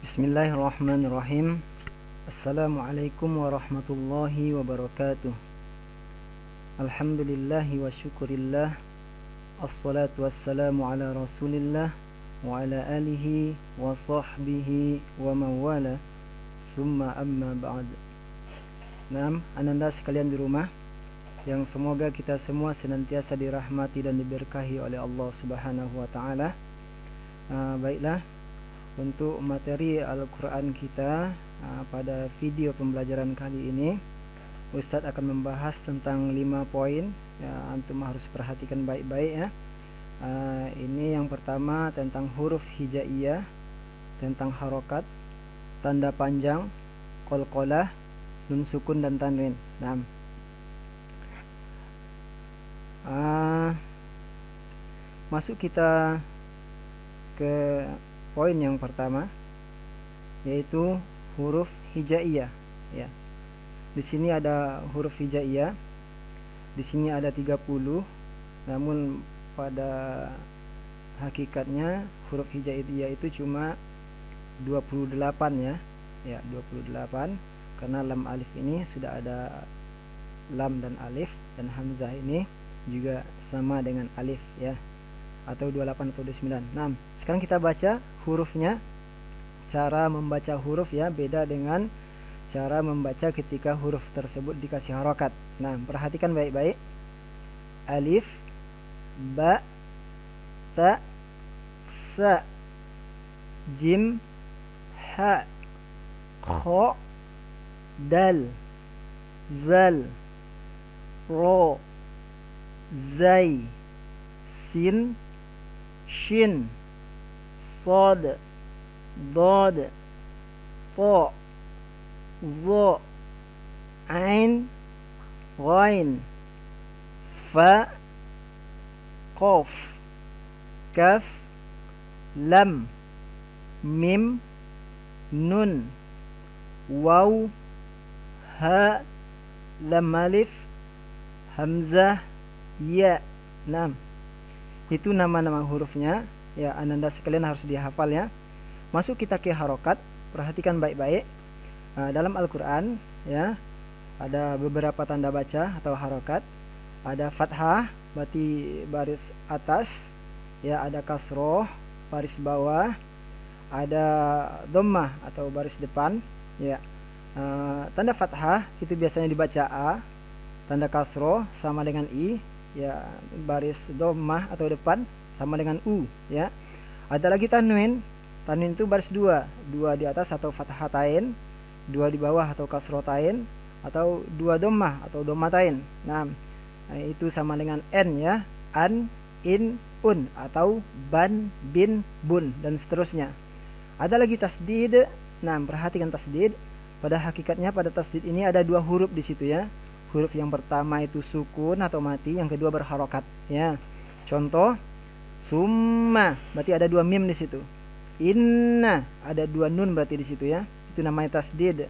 Bismillahirrahmanirrahim. Assalamualaikum warahmatullahi wabarakatuh. Alhamdulillahi wa syukurillah. Assalatu wassalamu ala rasulillah wa ala alihi wa sahbihi wa mawala. Thumma amma ba'd. Naam, ananda sekalian di rumah, yang semoga kita semua senantiasa dirahmati dan diberkahi oleh Allah Subhanahu wa taala. Baiklah, untuk materi Al-Quran kita pada video pembelajaran kali ini, Ustadz akan membahas tentang 5 poin ya, antum harus perhatikan baik-baik ya. Ini yang pertama tentang huruf hijaiyah, tentang harokat, tanda panjang, qalqalah, nun sukun dan tanwin. Masuk kita ke poin yang pertama, yaitu huruf hijaiyah ya. Di sini ada huruf hijaiyah. Di sini ada 30, namun pada hakikatnya huruf hijaiyah itu cuma 28 ya. Ya, 28 karena lam alif ini sudah ada lam dan alif, dan hamzah ini juga sama dengan alif ya. Atau 28 atau 29. Nah, sekarang kita baca hurufnya. Cara membaca huruf ya beda dengan cara membaca ketika huruf tersebut dikasih harokat. Nah, perhatikan baik-baik. Alif, ba, ta, sa, jim, ha, kho, dal, zal, ro, zai, sin, shin, sod, dod, to, zo, ain, ghain, fa, qaf, kaf, lam, mim, nun, waw, ha, lam alif, hamzah, ya. Itu nama-nama hurufnya ya, ananda sekalian harus dihafal ya. Masuk kita ke harokat, perhatikan baik-baik. Dalam Al-Quran ya, ada beberapa tanda baca atau harokat. Ada fathah, berarti baris atas ya, ada kasroh, baris bawah, ada dhammah atau baris depan ya. Tanda fathah itu biasanya dibaca a, tanda kasroh sama dengan i ya, baris dhammah atau depan sama dengan u ya. Ada lagi tanwin. Tanwin itu baris dua di atas atau fathatain, 2 di bawah atau kasrotain, atau 2 dhammah atau dhammatain. Nah, itu sama dengan n ya, an, in, un, atau ban, bin, bun, dan seterusnya. Ada lagi tasdid. Nah, perhatikan tasdid. Pada hakikatnya pada tasdid ini ada 2 huruf di situ ya. Huruf yang pertama itu sukun atau mati, yang kedua berharokat ya. Contoh, summa berarti ada 2 mim di situ. Inna ada 2 nun berarti di situ ya. Itu namanya tasdid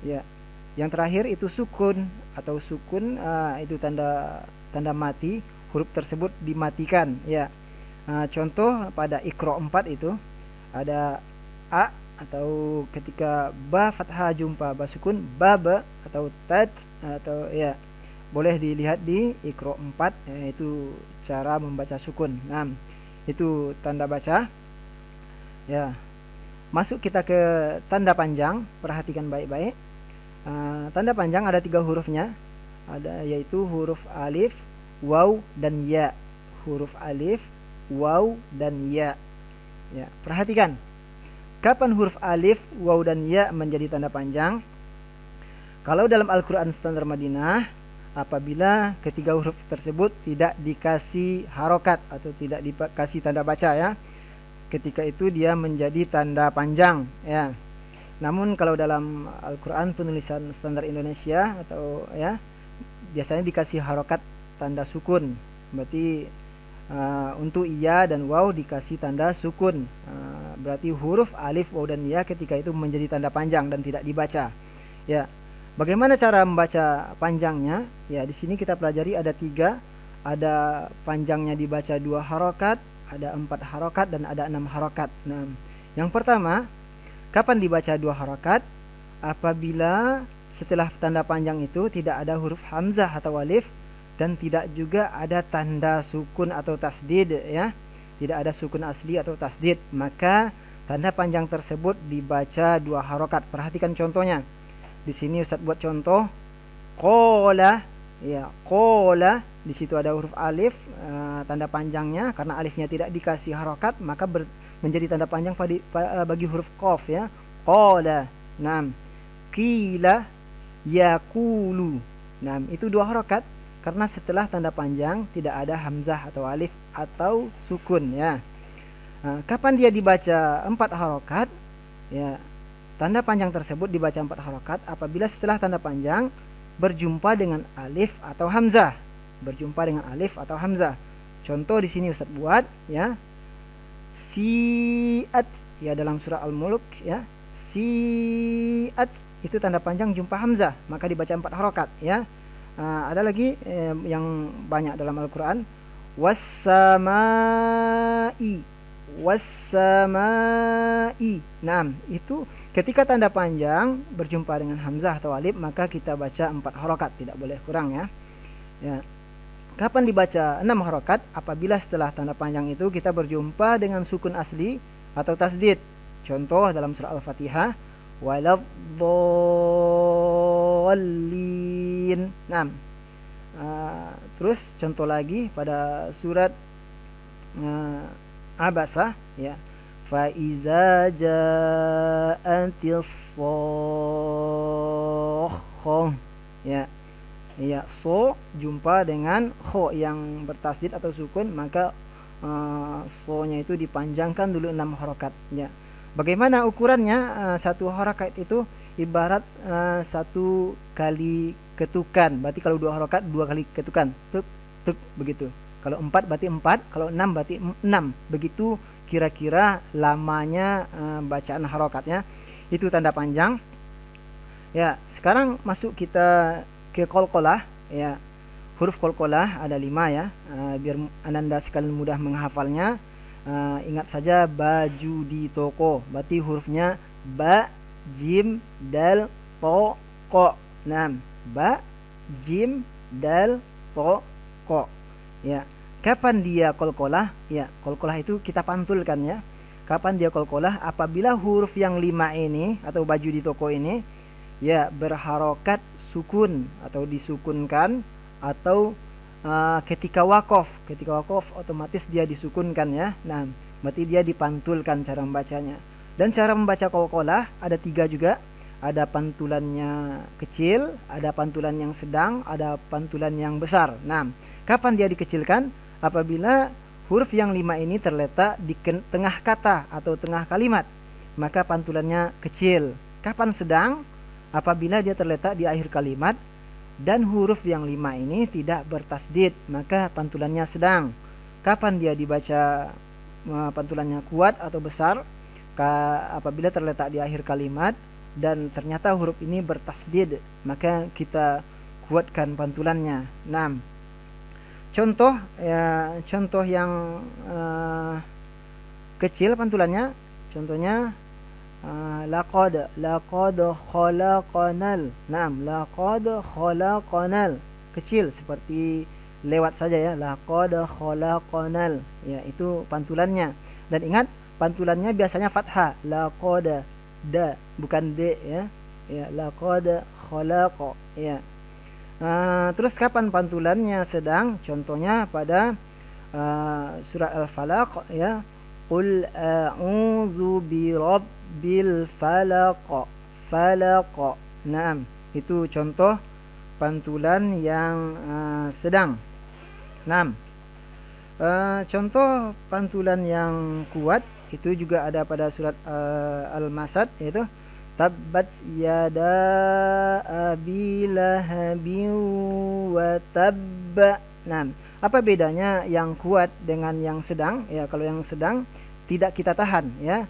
ya. Yang terakhir itu sukun atau sukun, itu tanda mati, huruf tersebut dimatikan ya. Contoh pada Iqra 4 itu ada a, atau ketika ba fathah jumpa ba sukun, baba atau tat, atau ya, boleh dilihat di Iqra 4 itu cara membaca sukun. Nah, itu tanda baca ya. Masuk kita ke tanda panjang, perhatikan baik-baik. Tanda panjang ada 3 hurufnya, yaitu huruf alif, waw, dan ya. Huruf alif, waw, dan ya. Ya, perhatikan. Kapan huruf alif, waw, dan ya menjadi tanda panjang? Kalau dalam Al-Quran Standar Madinah, apabila ketiga huruf tersebut tidak dikasih harokat atau tidak dikasih tanda baca ya, ketika itu dia menjadi tanda panjang ya. Namun kalau dalam Al-Quran penulisan standar Indonesia atau ya, biasanya dikasih harokat tanda sukun. Berarti untuk iya dan waw dikasih tanda sukun. Berarti huruf alif, waw, dan ya ketika itu menjadi tanda panjang dan tidak dibaca ya. Bagaimana cara membaca panjangnya? Ya, di sini kita pelajari ada 3. Ada panjangnya dibaca 2 harokat, ada 4 harokat, dan ada 6 harokat. Nah, yang pertama, Kapan dibaca 2 harokat? Apabila setelah tanda panjang itu tidak ada huruf hamzah atau alif dan tidak juga ada tanda sukun atau tasdid ya. Tidak ada sukun asli atau tasdid, maka tanda panjang tersebut dibaca 2 harokat. Perhatikan contohnya. Di sini Ustaz buat contoh qala ya, qala di situ ada huruf alif tanda panjangnya karena alifnya tidak dikasih harokat maka menjadi tanda panjang bagi huruf qaf ya. Qala. Nah, qila yaqulu. Nah, itu 2 harokat karena setelah tanda panjang tidak ada hamzah atau alif atau sukun ya. Kapan dia dibaca 4 harokat? Ya, tanda panjang tersebut dibaca 4 harokat apabila setelah tanda panjang berjumpa dengan alif atau hamzah. Berjumpa dengan alif atau hamzah. Contoh di sini Ustaz buat ya. Si'at ya dalam surah Al-Mulk ya. Si'at itu tanda panjang jumpa hamzah, maka dibaca 4 harokat ya. Ada lagi yang banyak dalam Al-Quran. Wassamai, wassamai. Nah, itu ketika tanda panjang berjumpa dengan hamzah atau alif maka kita baca 4 harokat, tidak boleh kurang ya. Ya. Kapan dibaca 6 harokat? Apabila setelah tanda panjang itu kita berjumpa dengan sukun asli atau tasdid. Contoh dalam surah Al-Fatihah, waladdallin. Nah, terus contoh lagi pada surat Abasa ya. Fa iza ja'atis shakhah ya. Ya, so jumpa dengan kho yang bertasdid atau sukun maka so-nya itu dipanjangkan dulu 6 harokat ya. Bagaimana ukurannya? 1 harokat itu ibarat 1 kali ketukan. Berarti kalau 2 harokat 2 kali ketukan. Tuk tuk begitu. Kalau 4 berarti 4, kalau 6 berarti 6. Begitu kira-kira lamanya bacaan harokatnya. Itu tanda panjang. Ya, sekarang masuk kita ke qalqalah ya. Huruf qalqalah ada 5 ya. Biar Ananda sekalian mudah menghafalnya. Ingat saja baju di toko. Berarti hurufnya ba, jim, dal, to, ko. Nah, ba, jim, dal, to, ko. Ya. Kapan dia qalqalah? Ya, qalqalah itu kita pantulkan ya. Kapan dia qalqalah? Apabila huruf yang 5 ini atau baju di toko ini ya berharokat sukun atau disukunkan atau ketika wakof otomatis dia disukunkan ya. Nah, berarti dia dipantulkan cara membacanya. Dan cara membaca qalqalah ada 3 juga. Ada pantulannya kecil, ada pantulan yang sedang, ada pantulan yang besar. Nah, kapan dia dikecilkan? Apabila huruf yang 5 ini terletak di tengah kata atau tengah kalimat, maka pantulannya kecil. Kapan sedang? Apabila dia terletak di akhir kalimat dan huruf yang 5 ini tidak bertasdid, maka pantulannya sedang. Kapan dia dibaca pantulannya kuat atau besar? Apabila terletak di akhir kalimat dan ternyata huruf ini bertasdid, maka kita kuatkan pantulannya. 6. Contoh ya, contoh yang kecil pantulannya, contohnya laqad khalaqanal. Naam, laqad khalaqanal. Kecil seperti lewat saja ya, laqad khalaqanal. Ya, itu pantulannya. Dan ingat pantulannya biasanya fathah, laqad da bukan d ya. Ya, laqad khalaqa ya. Terus kapan pantulannya sedang? Contohnya pada surat Al-Falaq ya. Qul a'udzu birabbil falaq. Falaq. Nah, itu contoh pantulan yang sedang. Nah, contoh pantulan yang kuat itu juga ada pada surat Al-Masad, yaitu tabbat yada abi lahabin wa tabba. Nah, apa bedanya yang kuat dengan yang sedang? Ya, kalau yang sedang tidak kita tahan ya.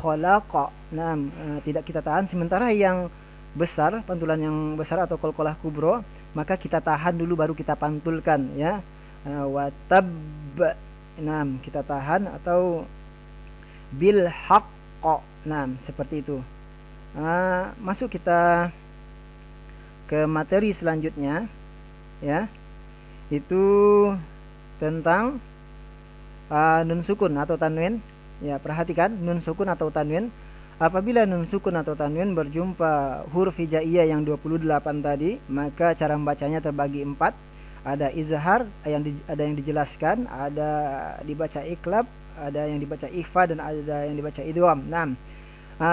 Khalaqa. Nah, tidak kita tahan, sementara yang besar, pantulan yang besar atau qalqalah kubro, maka kita tahan dulu baru kita pantulkan ya. Wa tabba. Nah, kita tahan atau bil haqq. ko. Nah, seperti itu. Masuk kita ke materi selanjutnya, ya, itu tentang nun sukun atau tanwin. Ya, perhatikan nun sukun atau tanwin. Apabila nun sukun atau tanwin berjumpa huruf hijaiyah yang 28 tadi, maka cara membacanya terbagi 4. Ada izhar, ada yang dijelaskan, ada dibaca iklab, ada yang dibaca ikhfa, dan ada yang dibaca idgham. Nah,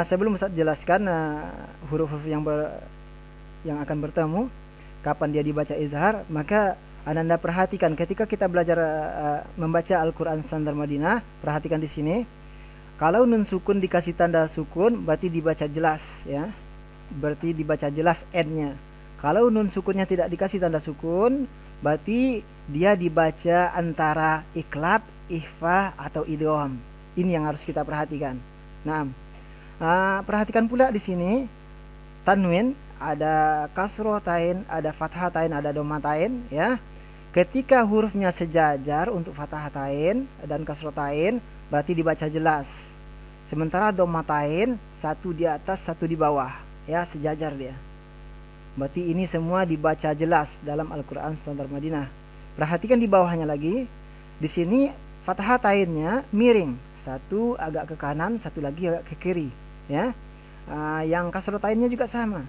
sebelum Ustaz jelaskan huruf-huruf yang akan bertemu, kapan dia dibaca izhar, maka Anda perhatikan ketika kita belajar membaca Al-Quran Standar Madinah. Perhatikan di sini, kalau nun sukun dikasih tanda sukun, berarti dibaca jelas, ya. Berarti dibaca jelas n-nya. Kalau nun sukunnya tidak dikasih tanda sukun, berarti dia dibaca antara iklab, ikhfa, atau idgham. Ini yang harus kita perhatikan. Nah, perhatikan pula di sini tanwin ada kasrotain, ada fathatain, ada domatain, ya. Ketika hurufnya sejajar untuk fathatain dan kasrotain, berarti dibaca jelas. Sementara domatain satu di atas, satu di bawah, ya, sejajar dia. Berarti ini semua dibaca jelas dalam Al-Quran Standar Madinah. Perhatikan di bawahnya lagi. Di sini fathatainnya miring, satu agak ke kanan, satu lagi agak ke kiri, ya. Yang kasrotainnya juga sama.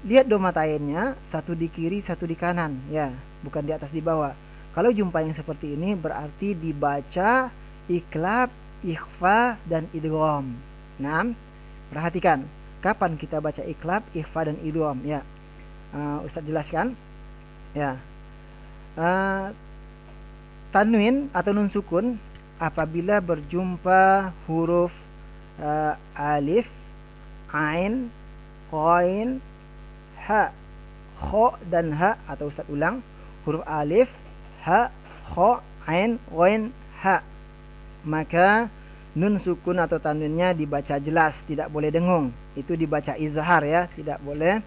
Lihat domatainnya, satu di kiri, satu di kanan, ya, bukan di atas di bawah. Kalau jumpa yang seperti ini berarti dibaca iklab, ikhfa, dan idgham. Nah, perhatikan kapan kita baca iklab, ikhfa, dan idgham, ya. Ustaz jelaskan, ya. Tanwin atau nun sukun apabila berjumpa huruf alif, ain, qain, ha, kho, dan ha, atau Ustaz ulang, huruf alif, ha, kho, ain, qain, ha, maka nun sukun atau tanwinnya dibaca jelas, tidak boleh dengung. Itu dibaca izhar, ya, tidak boleh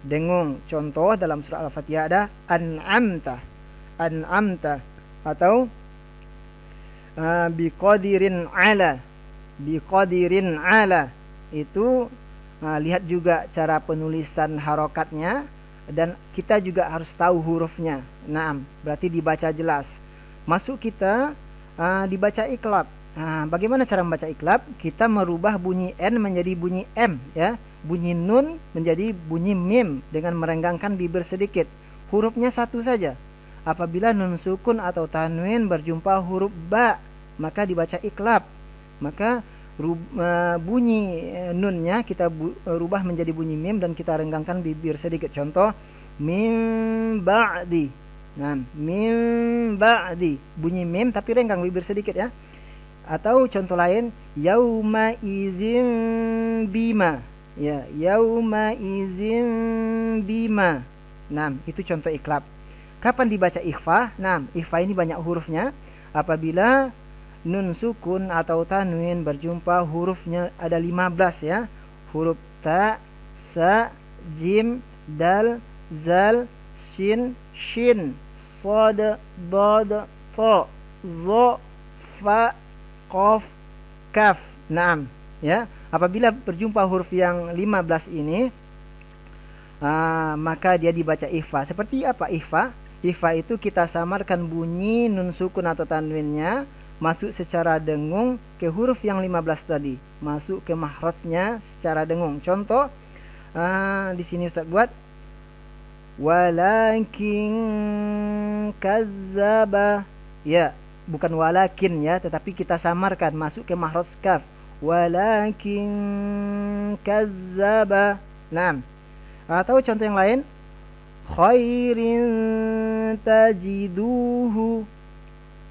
dengung. Contoh dalam surah Al-Fatihah ada an'amta, an'amta, atau biqadirin ala, biqadirin ala. Itu lihat juga cara penulisan harokatnya, dan kita juga harus tahu hurufnya. Nah, berarti dibaca jelas. Masuk kita dibaca iklab. Bagaimana cara membaca iklab? Kita merubah bunyi n menjadi bunyi m, ya. Bunyi nun menjadi bunyi mim dengan merenggangkan bibir sedikit. Hurufnya satu saja. Apabila nun sukun atau tanwin berjumpa huruf ba, maka dibaca iklab. Maka bunyi nunnya kita rubah menjadi bunyi mim dan kita renggangkan bibir sedikit. Contoh mim ba'di. Nah, mim ba'di, bunyi mim tapi renggang bibir sedikit, ya. Atau contoh lain, yauma izin bima, ya, yauma izin bima. Nah, itu contoh iklab. Kapan dibaca ikhfa? Nah, ikhfa ini banyak hurufnya. Apabila nun sukun atau tanwin berjumpa hurufnya ada 15, ya. Huruf ta, sa, jim, dal, zal, shin, shin, sad, dad, ta, za, fa, qaf, kaf. Naam, ya. Apabila berjumpa huruf yang 15 ini, maka dia dibaca ikhfa. Seperti apa ikhfa? Ikhfa itu kita samarkan bunyi nun sukun atau tanwinnya masuk secara dengung ke huruf yang 15 tadi, masuk ke mahrajnya secara dengung. Contoh di sini Ustaz buat walakin kazzaba, ya, bukan walakin, ya, tetapi kita samarkan masuk ke mahraj kaf, walakin kazzaba. Nah, atau contoh yang lain, khairin tajiduhu,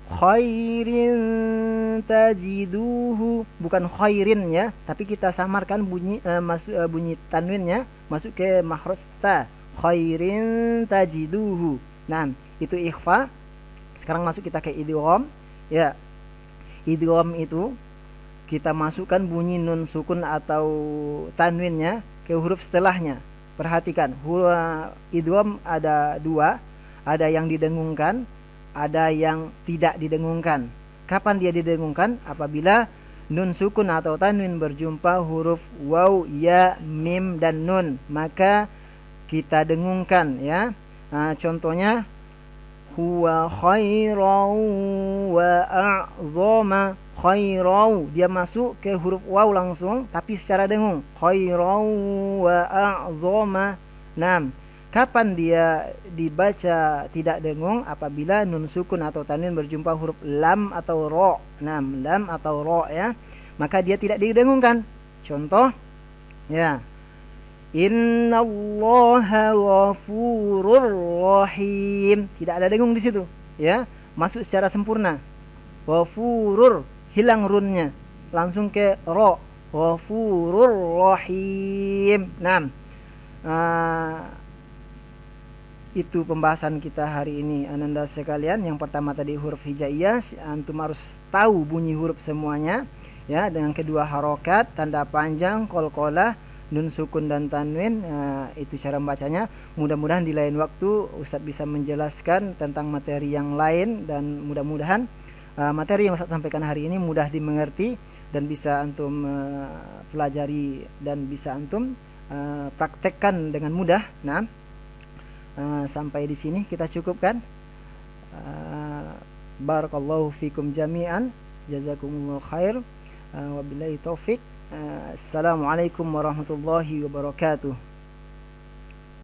khairin tajiduhu, bukan khairin, ya, tapi kita samarkan bunyi bunyi tanwinnya masuk ke mahraj ta, khairin tajiduhu. Nah, itu ikhfa. Sekarang masuk kita ke idgham, ya. Idgham itu kita masukkan bunyi nun sukun atau tanwinnya ke huruf setelahnya. Perhatikan, idgham ada dua, ada yang didengungkan, ada yang tidak didengungkan. Kapan dia didengungkan? Apabila nun sukun atau tanwin berjumpa huruf waw, ya, mim dan nun, maka kita dengungkan ya. Contohnya huwa khairau wa a'zama. Khairau dia masuk ke huruf waw langsung tapi secara dengung. Khairau wa a'zama. Nah, kapan dia dibaca tidak dengung? Apabila nun sukun atau tanwin berjumpa huruf lam atau ro. Nah, lam atau ro ya, maka dia tidak didengungkan. Contoh ya, innallaha ghafurur rahim. Tidak ada dengung di situ ya, masuk secara sempurna. Ghafurur, hilang runnya, langsung ke ro. Ghafurur rahim. Nah, itu pembahasan kita hari ini ananda sekalian. Yang pertama tadi huruf hijaiyah, antum harus tahu bunyi huruf semuanya ya, dengan kedua harokat, tanda panjang, qalqalah, nun sukun dan tanwin. Itu cara membacanya. Mudah-mudahan di lain waktu Ustadz bisa menjelaskan tentang materi yang lain, dan mudah-mudahan materi yang Ustadz sampaikan hari ini mudah dimengerti dan bisa antum pelajari dan bisa antum praktekkan dengan mudah. Nah, sampai di sini kita cukupkan. Barakallahu fikum jami'an, jazakumullahu khair, wabillahi taufik. Assalamualaikum warahmatullahi wabarakatuh.